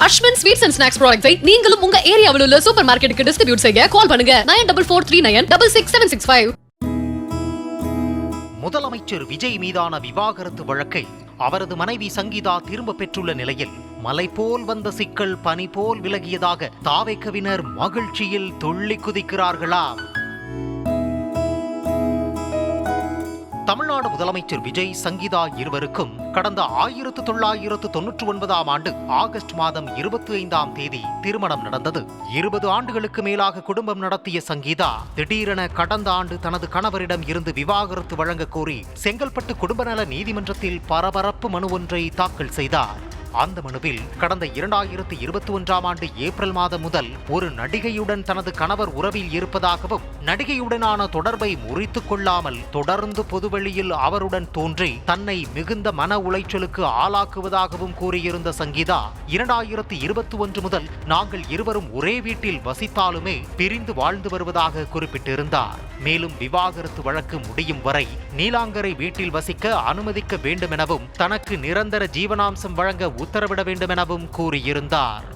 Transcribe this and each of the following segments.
Ashwin sweets and snacks ப்ராடக்ட்ஸை நீங்களும் உங்க ஏரியாவில் உள்ள சூப்பர் மார்க்கெட்டுக்கு டிஸ்ட்ரிபியூட் செய்ய கால் பண்ணுங்க 9443966765. முதலமைச்சர் விஜய் மீதான விவாகரத்து வழக்கை அவரது மனைவி சங்கீதா திரும்ப பெற்றுள்ள நிலையில் மலை போல் வந்த சிக்கல் பனி போல் விலகியதாக தாவேக்கவினர் மகிழ்ச்சியில் துள்ளி குதிக்கிறார்களா? தமிழ்நாடு முதலமைச்சர் விஜய் சங்கீதா இருவருக்கும் கடந்த 1999 ஆண்டு ஆகஸ்ட் மாதம் 25ஆம் தேதி திருமணம் நடந்தது. 20 ஆண்டுகளுக்கு மேலாக குடும்பம் நடத்திய சங்கீதா திடீரென கடந்த ஆண்டு தனது கணவரிடம் இருந்து விவாகரத்து வழங்க கோரி செங்கல்பட்டு குடும்ப நல நீதிமன்றத்தில் பரபரப்பு மனு ஒன்றை தாக்கல் செய்தார். அந்த மனுவில் கடந்த 2021ஆம் ஆண்டு ஏப்ரல் மாதம் முதல் ஒரு நடிகையுடன் தனது கணவர் உறவில் இருப்பதாகவும் நடிகையுடனான தொடர்பை முறித்துக் கொள்ளாமல் தொடர்ந்து பொதுவெளியில் அவருடன் தோன்றி தன்னை மிகுந்த மன உளைச்சலுக்கு ஆளாக்குவதாகவும் கூறியிருந்த சங்கீதா 2021 முதல் நாங்கள் இருவரும் ஒரே வீட்டில் வசித்தாலுமே பிரிந்து வாழ்ந்து வருவதாக குறிப்பிட்டிருந்தார். மேலும் விவாகரத்து வழக்கு முடியும் வரை நீலாங்கரை வீட்டில் வசிக்க அனுமதிக்க வேண்டும் எனவும் தனக்கு நிரந்தர ஜீவனாம்சம் வழங்க உத்தரவிட வேண்டும் எனவும் கூறியிருந்தார்.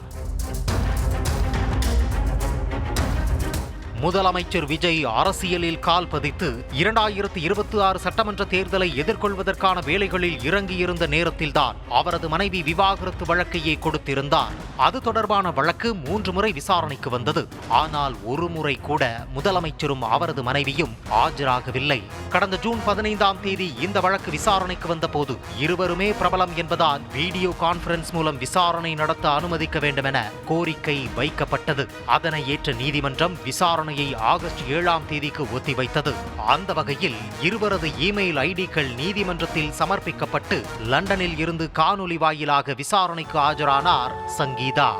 முதலமைச்சர் விஜய் அரசியலில் கால் பதித்து 2026 சட்டமன்ற தேர்தலை எதிர்கொள்வதற்கான வேலைகளில் இறங்கியிருந்த நேரத்தில்தான் அவரது மனைவி விவாகரத்து வழக்கையே கொடுத்திருந்தார். அது தொடர்பான வழக்கு 3 முறை விசாரணைக்கு வந்தது. ஆனால் ஒரு முறை கூட முதலமைச்சரும் அவரது மனைவியும் ஆஜராகவில்லை. கடந்த ஜூன் 15ஆம் தேதி இந்த வழக்கு விசாரணைக்கு வந்த போது இருவருமே பிரபலம் என்பதால் வீடியோ கான்பரன்ஸ் மூலம் விசாரணை நடத்த அனுமதிக்க வேண்டும் என கோரிக்கை வைக்கப்பட்டது. அதனை ஏற்ற நீதிமன்றம் விசாரணை ஆகஸ்ட் 7ஆம் தேதிக்கு ஒத்திவைத்தது. அந்த வகையில் இருவரது இமெயில் ஐடிக்கள் நீதிமன்றத்தில் சமர்ப்பிக்கப்பட்டு லண்டனில் இருந்து காணொலி வாயிலாக விசாரணைக்கு ஆஜரானார் சங்கீதா.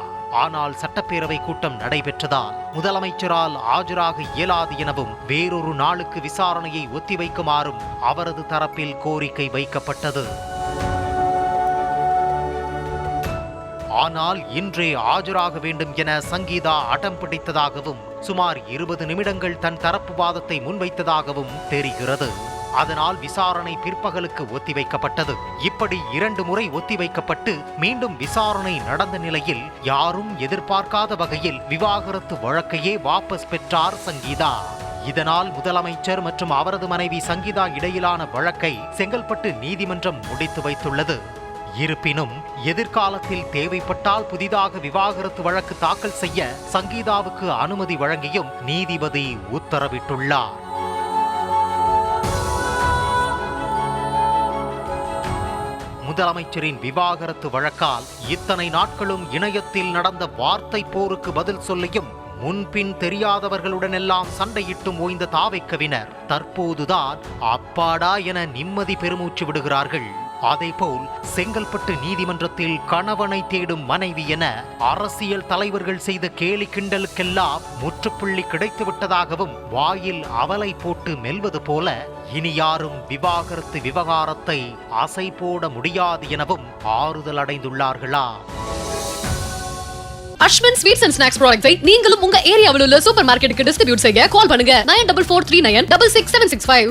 ஆனால் சட்டப்பேரவை கூட்டம் நடைபெற்றதால் முதலமைச்சரால் ஆஜராக இயலாது எனவும் வேறொரு நாளுக்கு விசாரணையை ஒத்திவைக்குமாறும் அவரது தரப்பில் கோரிக்கை வைக்கப்பட்டது. ஆனால் இன்றே ஆஜராக வேண்டும் என சங்கீதா அடம் பிடித்ததாகவும் சுமார் 20 நிமிடங்கள் தன் தரப்பு வாதத்தை முன்வைத்ததாகவும் தெரிகிறது. அதனால் விசாரணை பிற்பகலுக்கு ஒத்திவைக்கப்பட்டது. இப்படி 2 முறை ஒத்திவைக்கப்பட்டு மீண்டும் விசாரணை நடந்த நிலையில் யாரும் எதிர்பார்க்காத வகையில் விவாகரத்து வழக்கையே வாபஸ் பெற்றார் சங்கீதா. இதனால் முதலமைச்சர் மற்றும் அவரது மனைவி சங்கீதா இடையிலான வழக்கை செங்கல்பட்டு நீதிமன்றம் முடித்து வைத்துள்ளது. இருப்பினும் எதிர்காலத்தில் தேவைப்பட்டால் புதிதாக விவாகரத்து வழக்கு தாக்கல் செய்ய சங்கீதாவுக்கு அனுமதி வழங்கியும் நீதிபதி உத்தரவிட்டுள்ளார். முதலமைச்சரின் விவாகரத்து வழக்கால் இத்தனை நாட்களும் இணையத்தில் நடந்த வார்த்தை போருக்கு பதில் சொல்லியும் முன்பின் தெரியாதவர்களுடனெல்லாம் சண்டையிட்டும் ஓய்ந்த தாவேக்கவினர் தற்போதுதான் அப்பாடா என நிம்மதி பெருமூச்சு விடுகிறார்கள். அதேபோல் செங்கல்பட்டு நீதிமன்றத்தில் கணவனை தேடும் மனைவி என அரசியல் தலைவர்கள் செய்த கேலி கிண்டலுக்கெல்லாம் முற்றுப்புள்ளி கிடைத்துவிட்டதாகவும் வாயில் அவலை போட்டு மெல்வது போல இனி யாரும் விவாகரத்து விவகாரத்தை அசை போட முடியாது எனவும் ஆறுதல் அடைந்துள்ளார்களா? அஸ்வின் ஸ்வீட்ஸ் அண்ட் ஸ்நாக்ஸ் ப்ராடக்ட்ஸை நீங்களும் உங்க ஏரியாவில் உள்ள சூப்பர் மார்க்கெட்டுக்கு டிஸ்ட்ரிபியூட் செய்ய கால் பண்ணுங்க 9443966765.